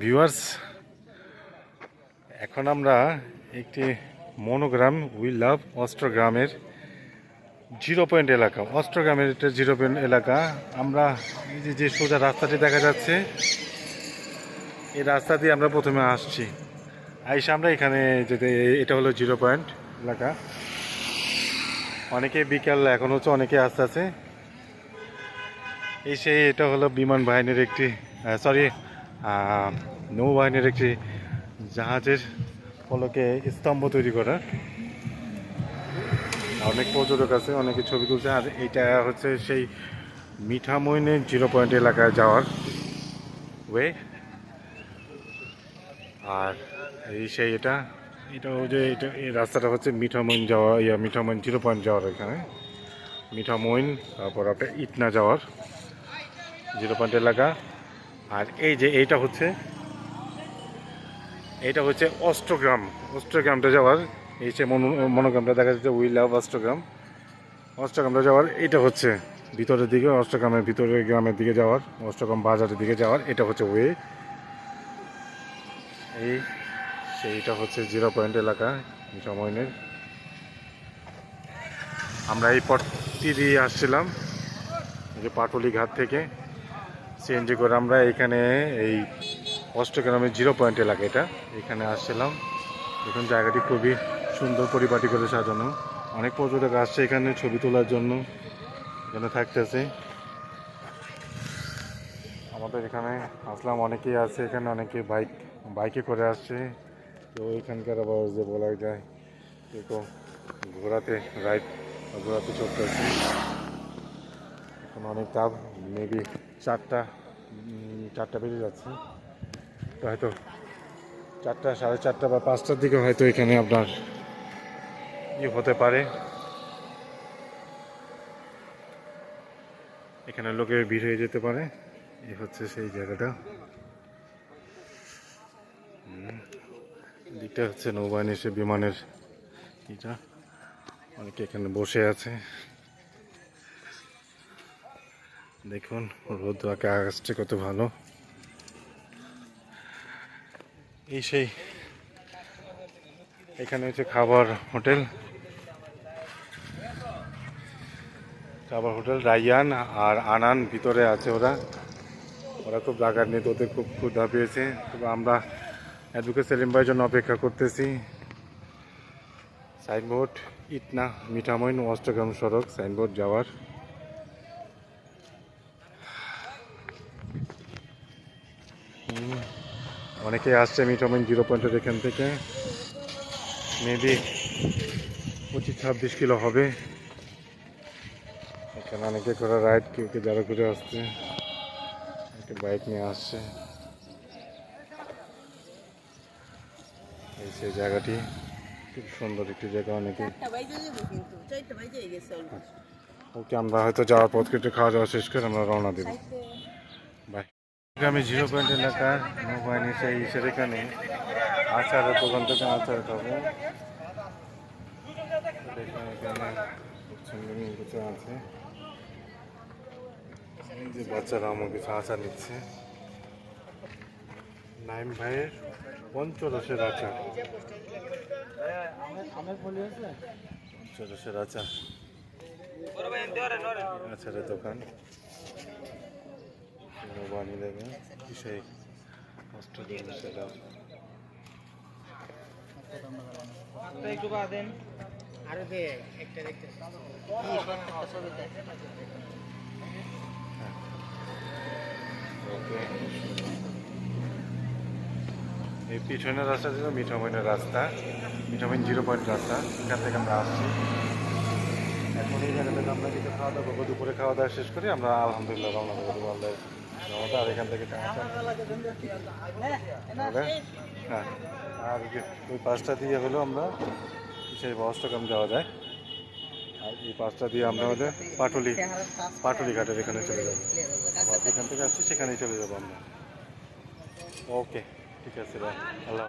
Viewers, এখন আমরা একটি মনোগ্রাম উই লাভ অস্ট্রগ্রামের জিরো পয়েন্ট এলাকা, অস্ট্রগ্রামের একটা জিরো পয়েন্ট এলাকা। আমরা এই যে সোজা রাস্তাটি দেখা যাচ্ছে, এই রাস্তা দিয়ে আমরা প্রথমে আসছি। আইসা আমরা এখানে যেতে, এটা হলো জিরো পয়েন্ট এলাকা। অনেকে বিকাল এখন হচ্ছে, অনেকে আস্তে আস্তে এই সেই, এটা হলো বিমান বাহিনীর একটি নৌবাহিনীর একটি জাহাজের ফলকে স্তম্ভ তৈরি করা। অনেক পর্যটক আছে, অনেকে ছবি তুলছে। আর এটা হচ্ছে সেই মিঠামইনের জিরো পয়েন্ট এলাকায় যাওয়ার ওয়ে। আর এই সেই এটা যে এই রাস্তাটা হচ্ছে মিঠামইন যাওয়া, মিঠামইন জিরো পয়েন্ট যাওয়ার, এখানে মিঠামইন, তারপর আপনার ইটনা যাওয়ার জিরো পয়েন্ট এলাকা। আর এই যে এইটা হচ্ছে অস্ট্রগ্রামটা যাওয়ার, এই যে মনোগ্রামটা দেখা যাচ্ছে উই লাভ অস্ট্রগ্রামটা যাওয়ার। এটা হচ্ছে ভিতরের দিকে, অস্ট্রগ্রামের ভিতরের গ্রামের দিকে যাওয়ার, অস্ট্রগ্রাম বাজারের দিকে যাওয়ার। এটা হচ্ছে ওয়ে। সেইটা হচ্ছে জিরো পয়েন্ট এলাকা মিঠামইনের। আমরা এই পথটি দিয়ে আসছিলাম, যে পাটুলি ঘাট থেকে সিএনজি করে আমরা এখানে এই অস্ট্রগ্রামের জিরো পয়েন্ট এলাকা, এখানে আসছিলাম। দেখুন জায়গাটি খুবই সুন্দর, পরিপাটি করে সাজানো। অনেক পর্যটক আসছে এখানে ছবি তোলার জন্য, এখানে থাকতেছে। আমাদের এখানে আসলাম, অনেকেই আছে এখানে, অনেকে বাইকে করে আসছে। তো এখানকার আবার যে বলা যায় তো ঘোড়াতে চড়তেছে। এখন অনেক তাপ, মেবি চারটা বেজে যাচ্ছে। তো হয়তো 4টা, 4:30 বা 5টার দিকে হয়তো এখানে আপনার হতে পারে। এখানে লোকের ভিড় হয়ে যেতে পারে। এই হচ্ছে সেই জায়গাটা। দিকটা হচ্ছে নৌবাহিনী, সে বিমানের এটা। অনেকে এখানে বসে আছে। দেখুন রোদ আকাশটা কত ভালো। এই সেই এখানে হচ্ছে খাবার হোটেল রাইয়ান আর আনান ভিতরে আছে। ওরা খুব জায়গা নিয়ে, ওদের খুব ক্ষুধা পেয়েছে। তবে আমরা অ্যাডভোকেট সেলিম ভাইয়ের জন্য অপেক্ষা করতেছি। সাইনবোর্ড ইটনা মিঠামইন অস্ট্রগ্রাম সড়ক সাইনবোর্ড যাওয়ার। অনেকে আসছে মিঠামইন জিরো পয়েন্টের এখান থেকে, মেবি 25-26 কিলো হবে। এখানে অনেকে করে রাইড, কেউ যারা ঘুরে আসছে, একটা বাইক নিয়ে আসছে। এই সেই জায়গাটি খুব সুন্দর একটি জায়গা। অনেকে ওকে, আমরা হয়তো যাওয়ার পথ কেটে খাওয়া দাওয়া শেষ করে আমরা রওনা দেব। বাই। আমি জিরো পয়েন্ট এলাকার নৌবাহিনী সেই সেখানে আচারের দোকান থেকে আচার খাবো। কিছু আছে, এই যে বাচ্চারা আমার কিছু আচার নিচ্ছে। নাইম ভাইয়ের পঞ্চরসের আচার, আচারের দোকান বানিয়ে দেবে। সেই এই পিছনের রাস্তা ছিল মিঠামইনের রাস্তা, মিঠামইন জিরো পয়েন্ট রাস্তা। এখান থেকে আমরা আসছি। এখন এই জায়গা থেকে আমরা কিছু খাওয়া দাওয়া করবো। দুপুরে খাওয়া দাওয়া শেষ করি আমরা আলহামদুলিল্লাহ রওনা দেবো আল্লাহ। আর এখান থেকে হ্যাঁ, আর ওই পাঁচটা দিয়ে হলো আমরা সেই অষ্টগ্রাম যাওয়া যায়। আর এই পাঁচটা দিয়ে আমরা হলে পাটুলি ঘাটের এখানে চলে যাবো। যেখান থেকে আসছি সেখানেই চলে যাবো আমরা। ওকে, ঠিক আছে, আল্লাহ।